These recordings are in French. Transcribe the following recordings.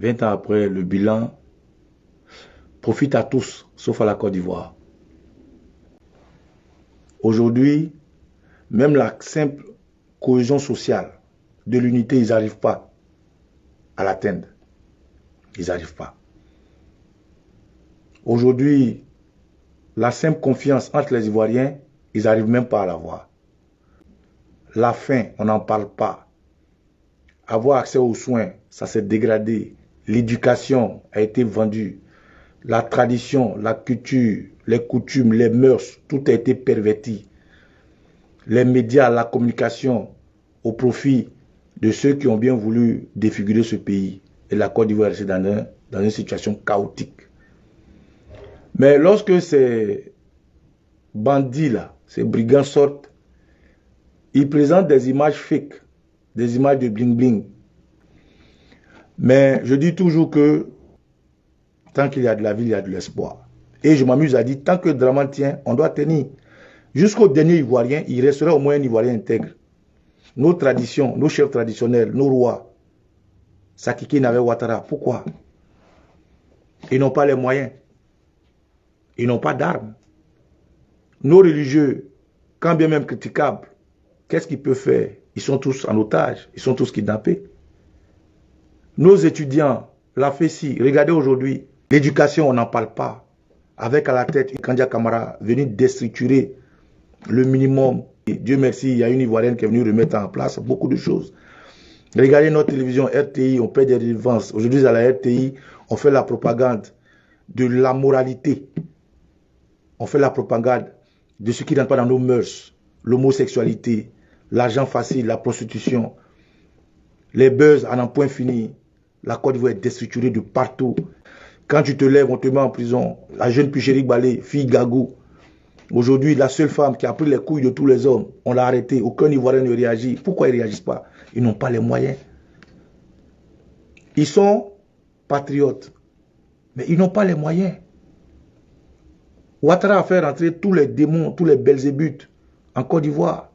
20 ans après, le bilan profite à tous, sauf à la Côte d'Ivoire. Aujourd'hui, même la simple cohésion sociale de l'unité, ils n'arrivent pas à l'atteindre. Ils n'arrivent pas. Aujourd'hui, la simple confiance entre les Ivoiriens, ils n'arrivent même pas à l'avoir. La faim, on n'en parle pas. Avoir accès aux soins, ça s'est dégradé. L'éducation a été vendue. La tradition, la culture, les coutumes, les mœurs, tout a été perverti. Les médias, la communication, au profit de ceux qui ont bien voulu défigurer ce pays. Et la Côte d'Ivoire est dans une situation chaotique. Mais lorsque ces bandits-là, ces brigands sortent, ils présentent des images fake, des images de bling-bling. Mais je dis toujours que tant qu'il y a de la vie, il y a de l'espoir. Et je m'amuse à dire, tant que Draman tient, on doit tenir. Jusqu'au dernier Ivoirien, il restera au moins un Ivoirien intègre. Nos traditions, nos chefs traditionnels, nos rois, Sakiki n'avait Ouattara. Pourquoi? Ils n'ont pas les moyens. Ils n'ont pas d'armes. Nos religieux, quand bien même critiquables, qu'est-ce qu'ils peuvent faire? Ils sont tous en otage, ils sont tous kidnappés. Nos étudiants, la FESI, regardez aujourd'hui, l'éducation, on n'en parle pas. Avec à la tête Kandia Kamara, venu déstructurer le minimum. Et Dieu merci, il y a une Ivoirienne qui est venue remettre en place beaucoup de choses. Regardez notre télévision RTI, on paie des redevances. Aujourd'hui, à la RTI, on fait la propagande de la moralité. On fait la propagande de ce qui n'entre pas dans nos mœurs. L'homosexualité, l'argent facile, la prostitution, les buzz à n'en point fini. La Côte d'Ivoire est déstructurée de partout. Quand tu te lèves, on te met en prison. La jeune Puchérik Balé, fille Gagou. Aujourd'hui, la seule femme qui a pris les couilles de tous les hommes, on l'a arrêtée. Aucun Ivoirien ne réagit. Pourquoi ils ne réagissent pas? Ils n'ont pas les moyens. Ils sont patriotes, mais ils n'ont pas les moyens. Ouattara a fait rentrer tous les démons, tous les belzébuth en Côte d'Ivoire.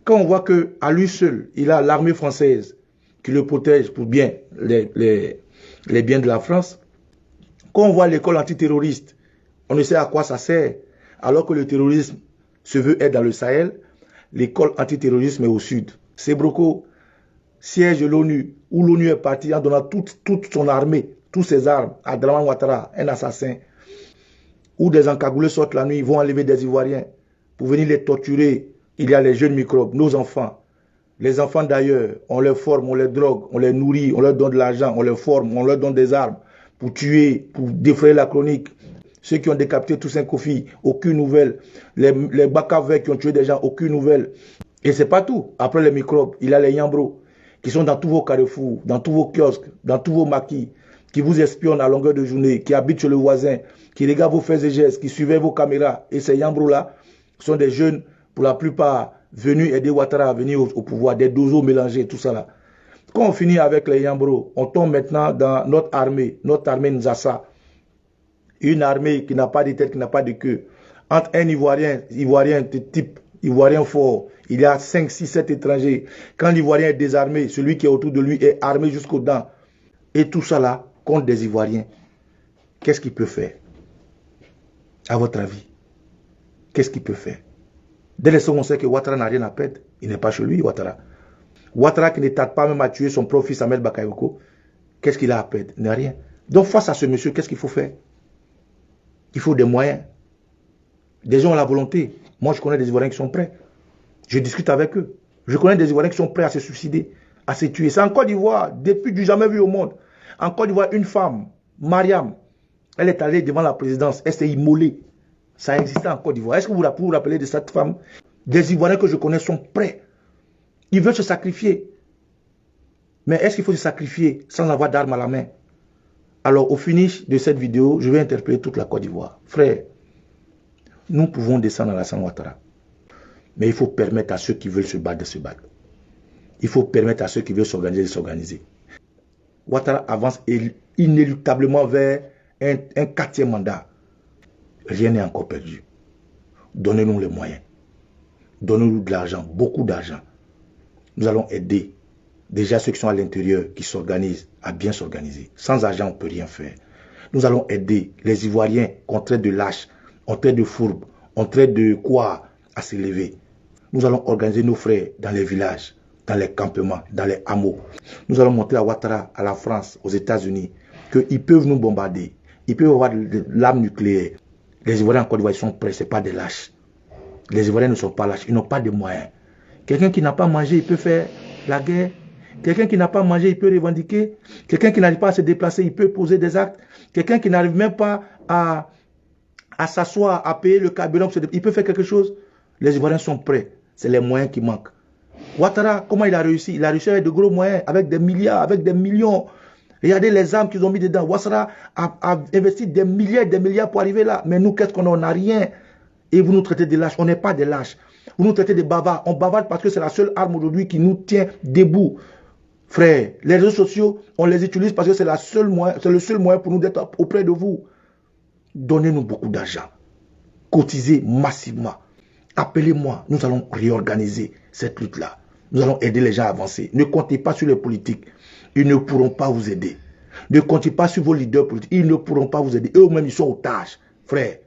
Quand on voit qu'à lui seul, il a l'armée française qui le protège pour bien les biens de la France, quand on voit l'école antiterroriste, on ne sait à quoi ça sert. Alors que le terrorisme se veut être dans le Sahel, l'école antiterrorisme est au sud. Sébroko, siège de l'ONU, où l'ONU est partie en donnant toute son armée, toutes ses armes à Draman Ouattara, un assassin. Où des encagoulés sortent la nuit, ils vont enlever des Ivoiriens pour venir les torturer. Il y a les jeunes microbes, nos enfants. Les enfants d'ailleurs, on les forme, on les drogue, on les nourrit, on leur donne de l'argent, on les forme, on leur donne des armes pour tuer, pour défrayer la chronique. Ceux qui ont décapité Toussaint Kofi, aucune nouvelle. Les Bakavek qui ont tué des gens, aucune nouvelle. Et c'est pas tout. Après les microbes, il y a les Yambros qui sont dans tous vos carrefours, dans tous vos kiosques, dans tous vos maquis, qui vous espionnent à longueur de journée, qui habitent chez le voisin, qui regardent vos faits et gestes, qui suivent vos caméras. Et ces Yambros-là sont des jeunes, pour la plupart, venus aider Ouattara à venir au pouvoir, des dozos mélangés, tout ça là. Quand on finit avec les Yambros, on tombe maintenant dans notre armée Nzassa. Une armée qui n'a pas de tête, qui n'a pas de queue. Entre un Ivoirien de type Ivoirien fort, il y a 5, 6, 7 étrangers. Quand l'Ivoirien est désarmé, celui qui est autour de lui est armé jusqu'aux dents. Et tout ça là, contre des Ivoiriens. Qu'est-ce qu'il peut faire? À votre avis, qu'est-ce qu'il peut faire? Dès le second, on sait que Ouattara n'a rien à perdre. Il n'est pas chez lui, Ouattara. Ouattara qui ne tarde pas même à tuer son propre fils Ahmed Bakayoko, qu'est-ce qu'il a à perdre? Il n'a rien. Donc face à ce monsieur, qu'est-ce qu'il faut faire? Il faut des moyens. Des gens ont la volonté. Moi, je connais des Ivoiriens qui sont prêts. Je discute avec eux. Je connais des Ivoiriens qui sont prêts à se suicider, à se tuer. C'est en Côte d'Ivoire, depuis du jamais vu au monde. En Côte d'Ivoire, une femme, Mariam, elle est allée devant la présidence, elle s'est immolée. Ça existait en Côte d'Ivoire. Est-ce que vous vous rappelez de cette femme? Des Ivoiriens que je connais sont prêts. Ils veulent se sacrifier. Mais est-ce qu'il faut se sacrifier sans avoir d'armes à la main? Alors, au finish de cette vidéo, je vais interpeller toute la Côte d'Ivoire. Frère, nous pouvons descendre à Alassane Ouattara. Mais il faut permettre à ceux qui veulent se battre de se battre. Il faut permettre à ceux qui veulent s'organiser de s'organiser. Ouattara avance inéluctablement vers un 4e mandat. Rien n'est encore perdu. Donnez-nous les moyens. Donnez-nous de l'argent, beaucoup d'argent. Nous allons aider Déjà, ceux qui sont à l'intérieur, qui s'organisent, à bien s'organiser. Sans argent, on ne peut rien faire. Nous allons aider les Ivoiriens qu'on traite de lâches, on traite de fourbes, on traite de quoi à s'élever. Nous allons organiser nos frères dans les villages, dans les campements, dans les hameaux. Nous allons montrer à Ouattara, à la France, aux États-Unis, qu'ils peuvent nous bombarder. Ils peuvent avoir de l'arme nucléaire. Les Ivoiriens en Côte d'Ivoire, ils sont prêts, ce n'est pas des lâches. Les Ivoiriens ne sont pas lâches, ils n'ont pas de moyens. Quelqu'un qui n'a pas mangé, il peut faire la guerre. Quelqu'un qui n'a pas mangé, il peut revendiquer. Quelqu'un qui n'arrive pas à se déplacer, il peut poser des actes. Quelqu'un qui n'arrive même pas à s'asseoir, à payer le carburant, il peut faire quelque chose. Les Ivoiriens sont prêts. C'est les moyens qui manquent. Ouattara, comment il a réussi? Il a réussi avec de gros moyens, avec des milliards, avec des millions. Regardez les armes qu'ils ont mis dedans. Ouattara a investi des milliards pour arriver là. Mais nous, qu'est-ce qu'on a? On n'a rien. Et vous nous traitez de lâches. On n'est pas des lâches. Vous nous traitez de bavards. On bavarde parce que c'est la seule arme aujourd'hui qui nous tient debout. Frère, les réseaux sociaux, on les utilise parce que c'est le seul moyen pour nous d'être auprès de vous. Donnez-nous beaucoup d'argent. Cotisez massivement. Appelez-moi. Nous allons réorganiser cette lutte-là. Nous allons aider les gens à avancer. Ne comptez pas sur les politiques. Ils ne pourront pas vous aider. Ne comptez pas sur vos leaders politiques. Ils ne pourront pas vous aider. Eux-mêmes, ils sont otages. Frère,